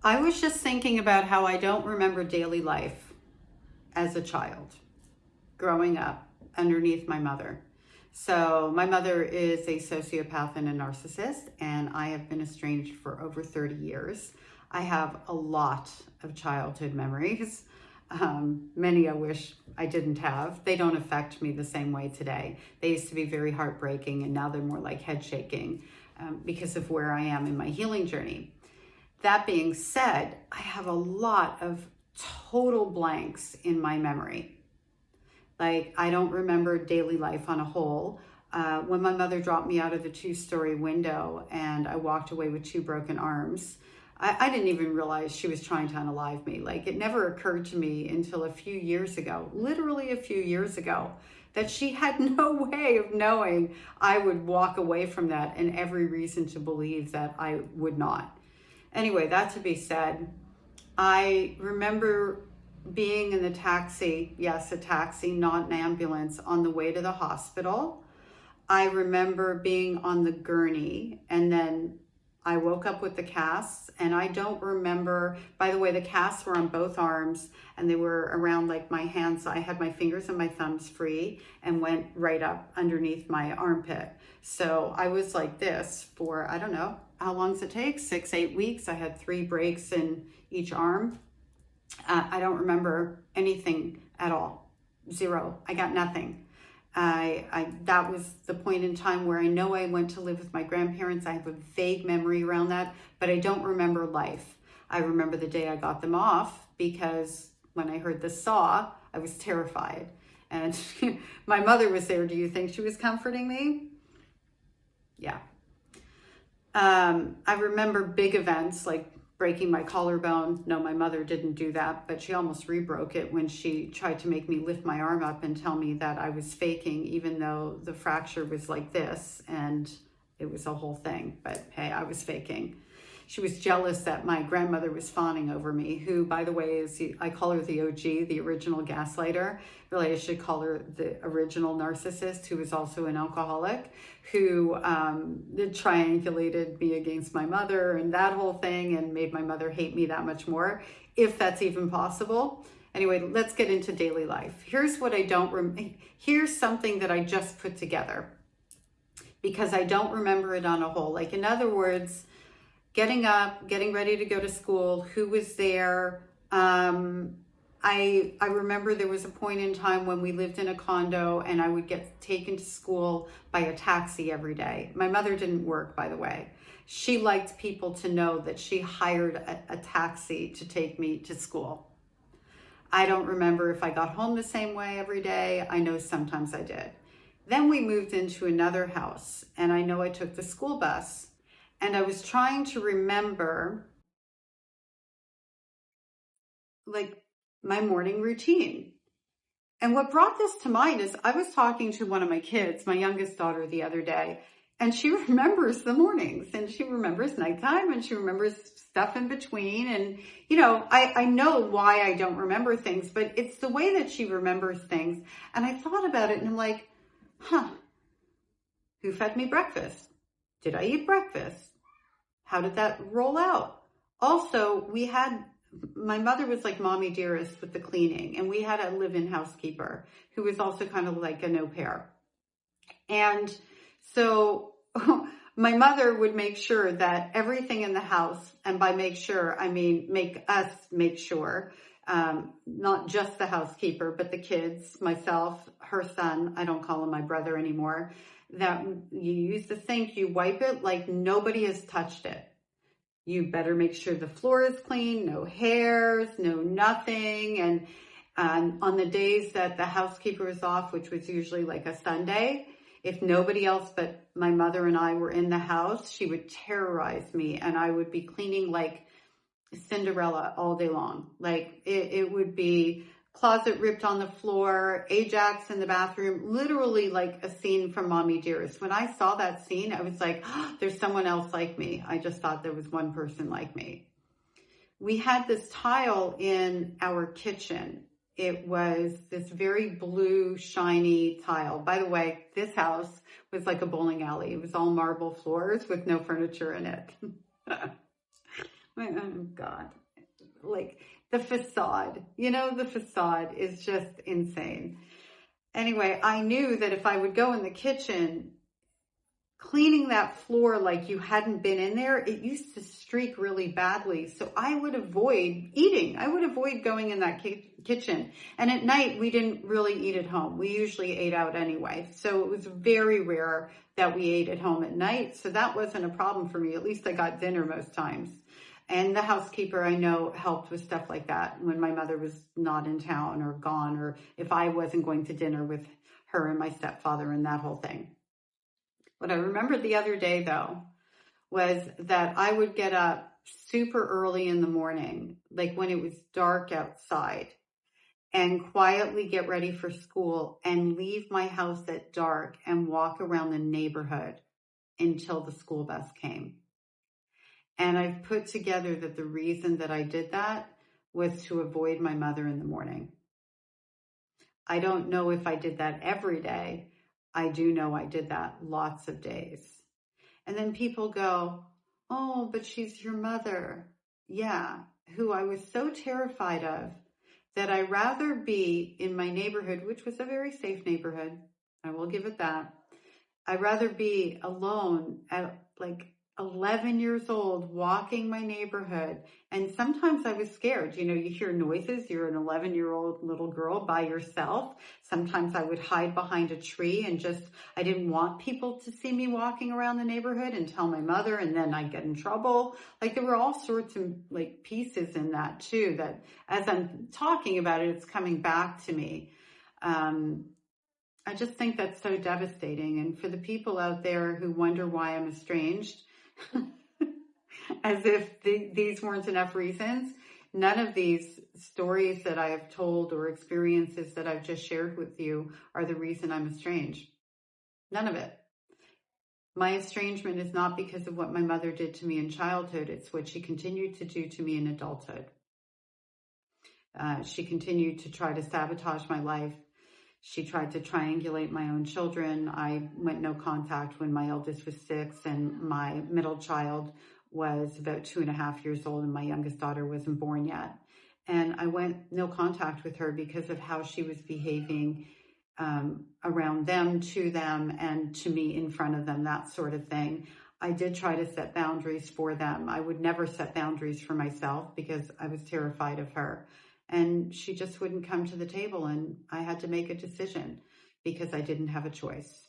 I was just thinking about how I don't remember daily life as a child growing up underneath my mother. So, my mother is a sociopath and a narcissist, and I have been estranged for over 30 years. I have a lot of childhood memories. Many I wish I didn't have. They don't affect me the same way today. They used to be very heartbreaking, and now they're more like head shaking because of where I am in my healing journey. That being said, I have a lot of total blanks in my memory. Like, I don't remember daily life on a whole. When my mother dropped me out of the 2-story window and I walked away with 2 broken arms, I didn't even realize she was trying to unalive me. Like, it never occurred to me until a few years ago, literally a few years ago, that she had no way of knowing I would walk away from that, and every reason to believe that I would not. Anyway, that to be said, I remember being in the taxi, yes, a taxi, not an ambulance, on the way to the hospital. I remember being on the gurney, and then I woke up with the casts, and I don't remember, by the way, the casts were on both arms and they were around like my hands. So I had my fingers and my thumbs free and went right up underneath my armpit. So I was like this for, I don't know, how long does it take? 6, 8 weeks. I had 3 breaks in each arm. I don't remember anything at all. 0. I got nothing. That was the point in time where I know I went to live with my grandparents. I have a vague memory around that, but I don't remember life. I remember the day I got them off because when I heard the saw, I was terrified. And my mother was there. Do you think she was comforting me? Yeah. I remember big events like breaking my collarbone. No, my mother didn't do that, but she almost re-broke it when she tried to make me lift my arm up and tell me that I was faking, even though the fracture was like this and it was a whole thing. But hey, I was faking. She was jealous that my grandmother was fawning over me, who, by the way, I call her the OG, the original gaslighter. Really, I should call her the original narcissist, who was also an alcoholic, who triangulated me against my mother and that whole thing and made my mother hate me that much more, if that's even possible. Anyway, let's get into daily life. Here's what I don't remember. Here's something that I just put together because I don't remember it on a whole. Like, in other words, getting up, getting ready to go to school, who was there. I remember there was a point in time when we lived in a condo and I would get taken to school by a taxi every day. My mother didn't work, by the way. She liked people to know that she hired a taxi to take me to school. I don't remember if I got home the same way every day. I know sometimes I did. Then we moved into another house and I know I took the school bus. And I was trying to remember, like, my morning routine. And what brought this to mind is I was talking to one of my kids, my youngest daughter, the other day, and she remembers the mornings and she remembers nighttime and she remembers stuff in between. And, you know, I know why I don't remember things, but it's the way that she remembers things. And I thought about it and I'm like, who fed me breakfast? Did I eat breakfast? How did that roll out? Also, my mother was like mommy dearest with the cleaning, and we had a live-in housekeeper who was also kind of like an au pair. And so my mother would make sure that everything in the house, and by make sure, I mean make us make sure, not just the housekeeper, but the kids, myself, her son, I don't call him my brother anymore, that you use the sink, you wipe it like nobody has touched it. You better make sure the floor is clean, no hairs, no nothing. And on the days that the housekeeper was off, which was usually like a Sunday, if nobody else but my mother and I were in the house, she would terrorize me and I would be cleaning like Cinderella all day long. Like it would be closet ripped on the floor, Ajax in the bathroom, literally like a scene from Mommy Dearest. When I saw that scene, I was like, oh, there's someone else like me. I just thought there was one person like me. We had this tile in our kitchen. It was this very blue, shiny tile. By the way, this house was like a bowling alley. It was all marble floors with no furniture in it. Oh God. Like the facade, the facade is just insane. Anyway, I knew that if I would go in the kitchen, cleaning that floor like you hadn't been in there, it used to streak really badly. So I would avoid eating. I would avoid going in that kitchen. And at night, we didn't really eat at home. We usually ate out anyway. So it was very rare that we ate at home at night. So that wasn't a problem for me. At least I got dinner most times. And the housekeeper, I know, helped with stuff like that when my mother was not in town or gone, or if I wasn't going to dinner with her and my stepfather and that whole thing. What I remember the other day, though, was that I would get up super early in the morning, like when it was dark outside, and quietly get ready for school and leave my house at dark and walk around the neighborhood until the school bus came. And I've put together that the reason that I did that was to avoid my mother in the morning. I don't know if I did that every day. I do know I did that lots of days. And then people go, oh, but she's your mother. Yeah, who I was so terrified of that I'd rather be in my neighborhood, which was a very safe neighborhood. I will give it that. I'd rather be alone at like 11 years old, walking my neighborhood. And sometimes I was scared. You hear noises. You're an 11-year-old little girl by yourself. Sometimes I would hide behind a tree and I didn't want people to see me walking around the neighborhood and tell my mother, and then I'd get in trouble. Like there were all sorts of like pieces in that too, that as I'm talking about it, it's coming back to me. I just think that's so devastating. And for the people out there who wonder why I'm estranged, as if these weren't enough reasons, none of these stories that I have told or experiences that I've just shared with you are the reason I'm estranged. None of it. My estrangement is not because of what my mother did to me in childhood. It's what she continued to do to me in adulthood. She continued to try to sabotage my life. She tried to triangulate my own children. I went no contact when my eldest was 6 and my middle child was about 2.5 years old and my youngest daughter wasn't born yet. And I went no contact with her because of how she was behaving around them, to them, and to me in front of them, that sort of thing. I did try to set boundaries for them. I would never set boundaries for myself because I was terrified of her. And she just wouldn't come to the table, and I had to make a decision because I didn't have a choice.